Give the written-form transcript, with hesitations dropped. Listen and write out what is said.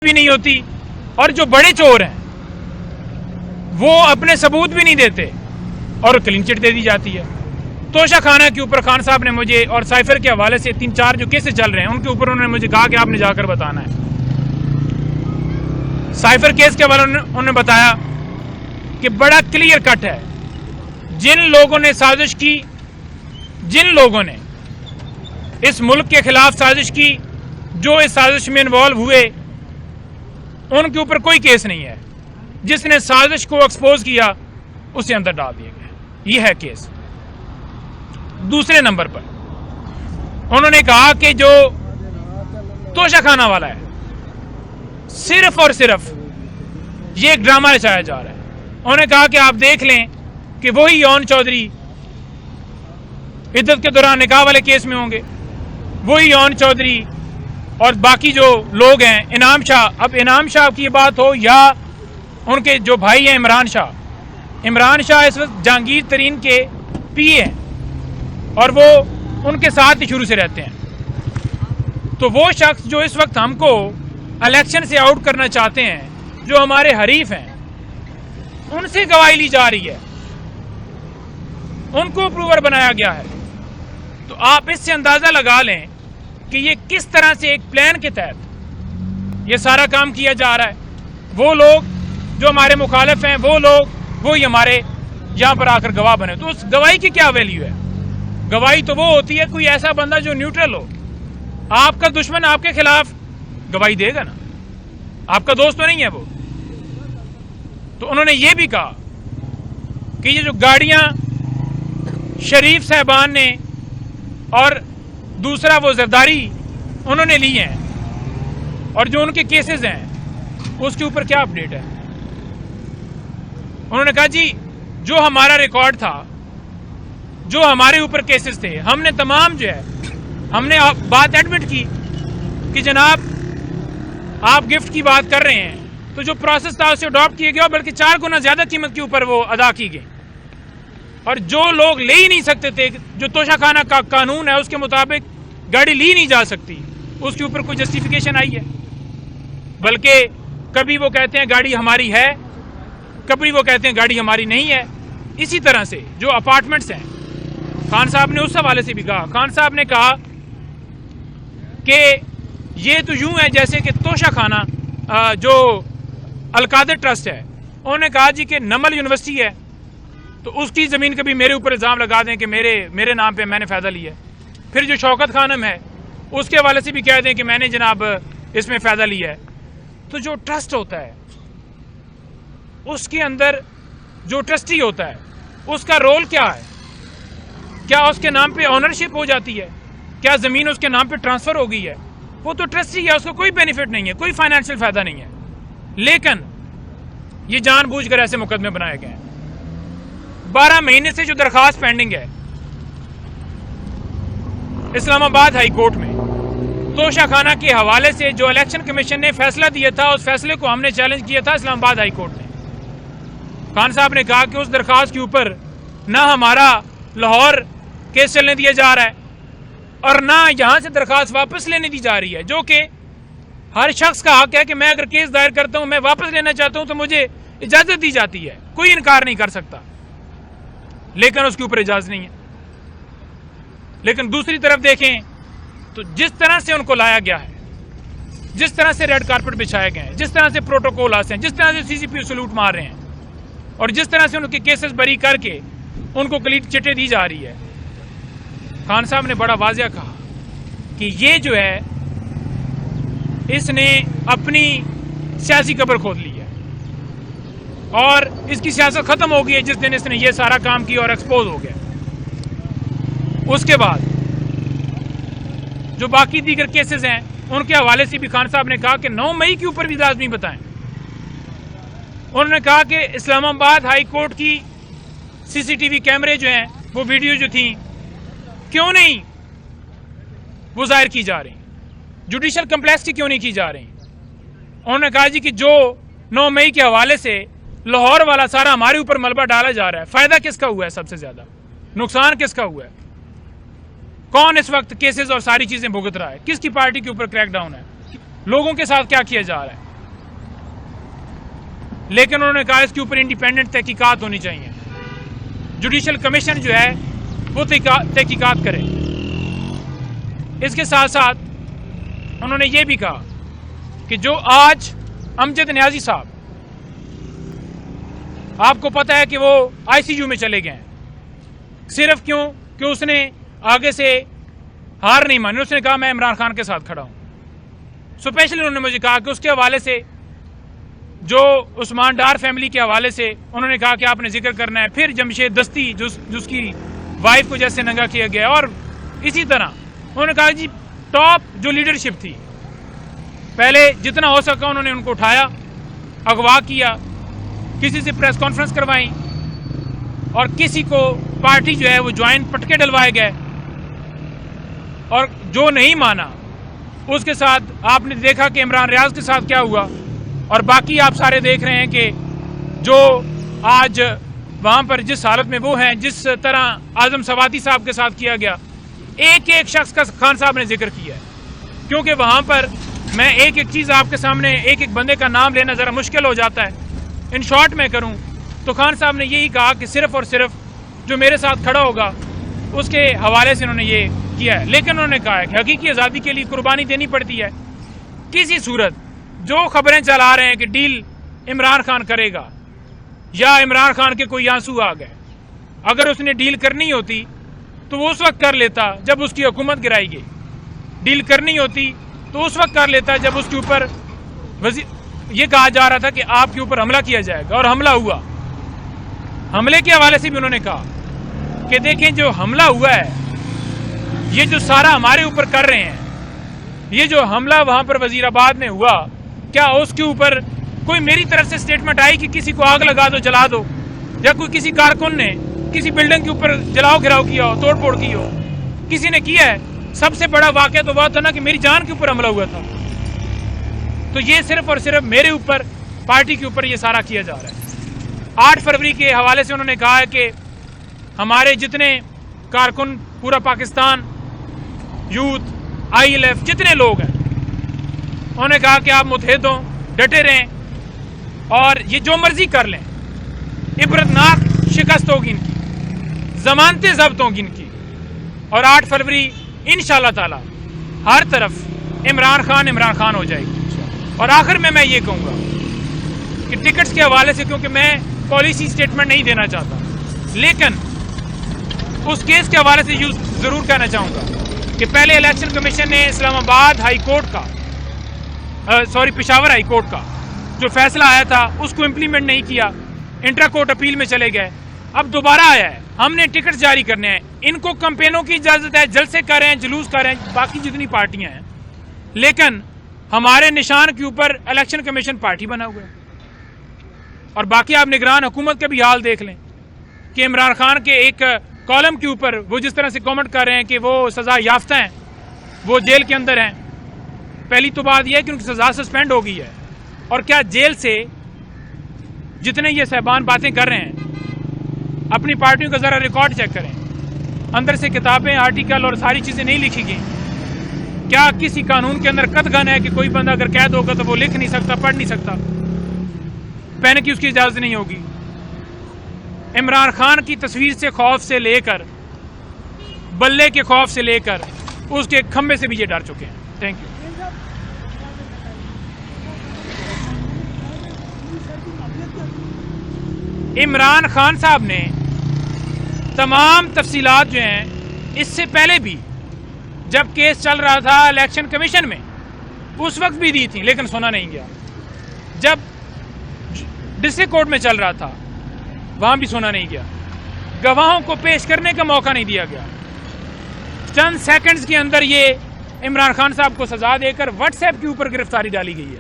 بھی نہیں ہوتی، اور جو بڑے چور ہیں وہ اپنے ثبوت بھی نہیں دیتے اور کلین چٹ دے دی جاتی ہے۔ توشہ خانہ کے اوپر خان صاحب نے مجھے اور سائفر کے حوالے سے 3-4 جو کیسز چل رہے ہیں ان کے اوپر انہوں نے مجھے کہا کہ آپ نے جا کر بتانا ہے۔ سائفر کیس کے حوالے انہوں نے بتایا کہ بڑا کلیئر کٹ ہے، جن لوگوں نے سازش کی، جن لوگوں نے اس ملک کے خلاف سازش کی، جو اس سازش میں انوالو ہوئے، ان کے اوپر کوئی کیس نہیں ہے۔ جس نے سازش کو ایکسپوز کیا اسے اندر ڈال دیا گیا، یہ ہے کیس۔ دوسرے نمبر پر انہوں نے کہا کہ جو توشہ خانہ والا ہے صرف اور صرف یہ ایک ڈرامہ رچایا جا رہا ہے۔ انہوں نے کہا کہ آپ دیکھ لیں کہ وہی یون چودھری عدت کے دوران نکاح والے کیس میں ہوں گے، وہی یون چودھری اور باقی جو لوگ ہیں، انعام شاہ، اب انعام شاہ کی بات ہو یا ان کے جو بھائی ہیں عمران شاہ اس وقت جہانگیر ترین کے پی اے ہیں اور وہ ان کے ساتھ ہی شروع سے رہتے ہیں۔ تو وہ شخص جو اس وقت ہم کو الیکشن سے آؤٹ کرنا چاہتے ہیں، جو ہمارے حریف ہیں، ان سے گواہی لی جا رہی ہے، ان کو اپروور بنایا گیا ہے۔ تو آپ اس سے اندازہ لگا لیں کہ یہ کس طرح سے ایک پلان کے تحت یہ سارا کام کیا جا رہا ہے۔ وہ لوگ جو ہمارے مخالف ہیں، وہ لوگ وہی ہمارے یہاں پر آ کر گواہ بنے۔ تو اس گواہی کی کیا ویلیو ہے؟ گواہی تو وہ ہوتی ہے کوئی ایسا بندہ جو نیوٹرل ہو۔ آپ کا دشمن آپ کے خلاف گواہی دے گا نا، آپ کا دوست تو نہیں ہے وہ۔ تو انہوں نے یہ بھی کہا کہ یہ جو گاڑیاں شریف صاحبان نے اور دوسرا وہ زرداری انہوں نے لی ہیں اور جو ان کے کیسز ہیں اس کے اوپر کیا اپڈیٹ ہے؟ انہوں نے کہا جی جو ہمارا ریکارڈ تھا، جو ہمارے اوپر کیسز تھے، ہم نے تمام جو ہے ہم نے بات ایڈمٹ کی کہ جناب آپ گفٹ کی بات کر رہے ہیں، تو جو پروسیس تھا اسے اڈاپٹ کیا گیا، بلکہ 4 گنا زیادہ قیمت کے اوپر وہ ادا کی گئی، اور جو لوگ لے ہی نہیں سکتے تھے، جو توشہ خانہ کا قانون ہے اس کے مطابق گاڑی لی نہیں جا سکتی، اس کے اوپر کوئی جسٹیفیکیشن آئی ہے؟ بلکہ کبھی وہ کہتے ہیں گاڑی ہماری ہے، کبھی وہ کہتے ہیں گاڑی ہماری نہیں ہے۔ اسی طرح سے جو اپارٹمنٹس ہیں، خان صاحب نے اس حوالے سے بھی کہا، خان صاحب نے کہا کہ یہ تو یوں ہے جیسے کہ توشہ خانہ جو القادر ٹرسٹ ہے، انہوں نے کہا جی کہ نمل یونیورسٹی ہے تو اس کی زمین کبھی میرے اوپر الزام لگا دیں کہ میرے نام پہ میں نے فائدہ لیا ہے، پھر جو شوکت خانم ہے اس کے حوالے سے بھی کہہ دیں کہ میں نے جناب اس میں فائدہ لیا ہے۔ تو جو ٹرسٹ ہوتا ہے اس کے اندر جو ٹرسٹی ہوتا ہے اس کا رول کیا ہے؟ کیا اس کے نام پہ آنرشپ ہو جاتی ہے؟ کیا زمین اس کے نام پہ ٹرانسفر ہو گئی ہے؟ وہ تو ٹرسٹی ہے، اس کو کوئی بینیفٹ نہیں ہے، کوئی فائنینشیل فائدہ نہیں ہے، لیکن یہ جان بوجھ کر ایسے مقدمے بنائے گئے ہیں۔ 12 مہینے سے جو درخواست پینڈنگ ہے اسلام آباد ہائی کورٹ میں توشہ خانہ کے حوالے سے، جو الیکشن کمیشن نے فیصلہ دیا تھا اس فیصلے کو ہم نے چیلنج کیا تھا اسلام آباد ہائی کورٹ میں۔ خان صاحب نے کہا کہ اس درخواست کے اوپر نہ ہمارا لاہور کیس چلنے دیا جا رہا ہے اور نہ یہاں سے درخواست واپس لینے دی جا رہی ہے، جو کہ ہر شخص کا حق ہے کہ میں اگر کیس دائر کرتا ہوں، میں واپس لینا چاہتا ہوں تو مجھے اجازت دی جاتی ہے، کوئی انکار نہیں کر سکتا، لیکن اس کے اوپر اجازت نہیں ہے۔ لیکن دوسری طرف دیکھیں تو جس طرح سے ان کو لایا گیا ہے، جس طرح سے ریڈ کارپٹ بچھائے گئے ہیں، جس طرح سے پروٹوکول آسے ہیں، جس طرح سے CCP سلوٹ مار رہے ہیں، اور جس طرح سے ان کے کیسز بری کر کے ان کو کلین چٹیں دی جا رہی ہے، خان صاحب نے بڑا واضح کہا کہ یہ جو ہے اس نے اپنی سیاسی قبر کھود لی ہے اور اس کی سیاست ختم ہو گئی ہے جس دن اس نے یہ سارا کام کیا اور ایکسپوز ہو گیا۔ اس کے بعد جو باقی دیگر کیسز ہیں ان کے حوالے سے بھی خان صاحب نے کہا کہ 9 مئی کے اوپر بھی لازمی بتائیں۔ انہوں نے کہا کہ اسلام آباد ہائی کورٹ کی CCTV کیمرے جو ہیں، وہ ویڈیو جو تھیں، کیوں نہیں وہ ظاہر کی جا رہی، جوڈیشل کمپلیکس کی کیوں نہیں کی جا رہی؟ انہوں نے کہا جی کہ جو 9 مئی کے حوالے سے لاہور والا سارا ہمارے اوپر ملبہ ڈالا جا رہا ہے، فائدہ کس کا ہوا ہے؟ سب سے زیادہ نقصان کس کا ہوا ہے؟ کون اس وقت کیسز اور ساری چیزیں بھگت رہا ہے؟ کس کی پارٹی کے اوپر کریک ڈاؤن ہے؟ لوگوں کے ساتھ کیا کیا جا رہا ہے؟ لیکن انہوں نے کہا اس کے اوپر انڈیپینڈنٹ تحقیقات ہونی چاہیے، جوڈیشل کمیشن جو ہے وہ تحقیقات کرے۔ اس کے ساتھ ساتھ انہوں نے یہ بھی کہا کہ جو آج امجد نیازی صاحب، آپ کو پتہ ہے کہ وہ ICU میں چلے گئے ہیں، صرف کیوں کہ اس نے آگے سے ہار نہیں مانی، اس نے کہا میں عمران خان کے ساتھ کھڑا ہوں۔ اسپیشلی انہوں نے مجھے کہا کہ اس کے حوالے سے، جو عثمان ڈار فیملی کے حوالے سے انہوں نے کہا کہ آپ نے ذکر کرنا ہے، پھر جمشید دستی جس کی وائف کو جیسے ننگا کیا گیا، اور اسی طرح انہوں نے کہا جی ٹاپ جو لیڈرشپ تھی، پہلے جتنا ہو سکا انہوں نے ان کو اٹھایا، اغوا کیا، کسی سے پریس کانفرنس کروائیں، اور کسی کو پارٹی جو ہے وہ جوائن پٹکے ڈلوائے گئے، اور جو نہیں مانا اس کے ساتھ آپ نے دیکھا کہ عمران ریاض کے ساتھ کیا ہوا، اور باقی آپ سارے دیکھ رہے ہیں کہ جو آج وہاں پر جس حالت میں وہ ہیں، جس طرح اعظم سوادی صاحب کے ساتھ کیا گیا، ایک ایک شخص کا خان صاحب نے ذکر کیا ہے، کیونکہ وہاں پر میں ایک ایک چیز آپ کے سامنے، ایک ایک بندے کا نام لینا ذرا مشکل ہو جاتا ہے، ان شارٹ میں کروں تو خان صاحب نے یہی کہا کہ صرف اور صرف جو میرے ساتھ کھڑا ہوگا اس کے حوالے سے انہوں نے یہ کیا ہے، لیکن انہوں نے کہا ہے کہ حقیقی آزادی کے لیے قربانی دینی پڑتی ہے۔ کسی صورت جو خبریں چلا رہے ہیں کہ ڈیل عمران خان کرے گا یا عمران خان کے کوئی آنسو آ گئے، اگر اس نے ڈیل کرنی ہوتی تو وہ اس وقت کر لیتا جب اس کی حکومت گرائی گئی، ڈیل کرنی ہوتی تو اس وقت کر لیتا جب اس کے اوپر یہ کہا جا رہا تھا کہ آپ کے اوپر حملہ کیا جائے گا، اور حملہ ہوا۔ حملے کے حوالے سے بھی انہوں نے کہا کہ دیکھیں جو حملہ ہوا ہے، یہ جو سارا ہمارے اوپر کر رہے ہیں، یہ جو حملہ وہاں پر وزیر آباد میں ہوا، کیا اس کے اوپر کوئی میری طرف سے سٹیٹمنٹ آئی کہ کسی کو آگ لگا دو، جلا دو، یا کوئی کسی کارکن نے کسی بلڈنگ کے اوپر جلاؤ گھراؤ کیا ہو، توڑ پھوڑ کی ہو؟ کسی نے کیا ہے؟ سب سے بڑا واقعہ تو وہ تھا نا کہ میری جان کے اوپر حملہ ہوا تھا۔ تو یہ صرف اور صرف میرے اوپر، پارٹی کے اوپر یہ سارا کیا جا رہا ہے۔ 8 فروری کے حوالے سے انہوں نے کہا ہے کہ ہمارے جتنے کارکن، پورا پاکستان، یوتھ، ILF، جتنے لوگ ہیں، انہوں نے کہا کہ آپ متحد ہوں، ڈٹے رہیں، اور یہ جو مرضی کر لیں، عبرتناک شکست ہوگی ان کی، ضمانتیں ضبط ہوں گی ان کی، اور 8 فروری انشاءاللہ تعالی ہر طرف عمران خان ہو جائے گی۔ اور آخر میں یہ کہوں گا کہ ٹکٹس کے حوالے سے، کیونکہ میں پالیسی سٹیٹمنٹ نہیں دینا چاہتا، لیکن اس کیس کے حوالے سے یہ ضرور کہنا چاہوں گا کہ پہلے الیکشن کمیشن نے اسلام آباد ہائی کورٹ کا، پشاور ہائی کورٹ کا جو فیصلہ آیا تھا اس کو امپلیمنٹ نہیں کیا، انٹرا کورٹ اپیل میں چلے گئے، اب دوبارہ آیا ہے، ہم نے ٹکٹ جاری کرنے ہیں، ان کو کمپینوں کی اجازت ہے، جلسے کر رہے ہیں، جلوس کر رہے ہیں، باقی جتنی پارٹیاں ہیں، لیکن ہمارے نشان کے اوپر الیکشن کمیشن پارٹی بنا ہوا ہے۔ اور باقی آپ نگران حکومت کا بھی حال دیکھ لیں کہ عمران خان کے ایک کالم کے اوپر وہ جس طرح سے کامنٹ کر رہے ہیں کہ وہ سزا یافتہ ہیں، وہ جیل کے اندر ہیں۔ پہلی تو بات یہ ہے کہ ان کی سزا سسپینڈ ہو گئی ہے، اور کیا جیل سے جتنے یہ صاحبان باتیں کر رہے ہیں، اپنی پارٹیوں کا ذرا ریکارڈ چیک کریں، اندر سے کتابیں، آرٹیکل اور ساری چیزیں نہیں لکھی گئیں۔ کیا کسی قانون کے اندر قطعاً ہے کہ کوئی بندہ اگر قید ہوگا تو وہ لکھ نہیں سکتا، پڑھ نہیں سکتا، پہنے کی اس کی اجازت نہیں ہوگی؟ عمران خان کی تصویر سے خوف سے لے کر، بلے کے خوف سے لے کر اس کے کھمبے سے بھی یہ ڈر چکے ہیں۔ Thank you. عمران خان صاحب نے تمام تفصیلات جو ہیں اس سے پہلے بھی جب کیس چل رہا تھا الیکشن کمیشن میں اس وقت بھی دی تھی، لیکن سنا نہیں گیا۔ جب ڈسٹرکٹ کورٹ میں چل رہا تھا وہاں بھی سنا نہیں گیا، گواہوں کو پیش کرنے کا موقع نہیں دیا گیا۔ چند سیکنڈز کے اندر یہ عمران خان صاحب کو سزا دے کر واٹس ایپ کے اوپر گرفتاری ڈالی گئی ہے۔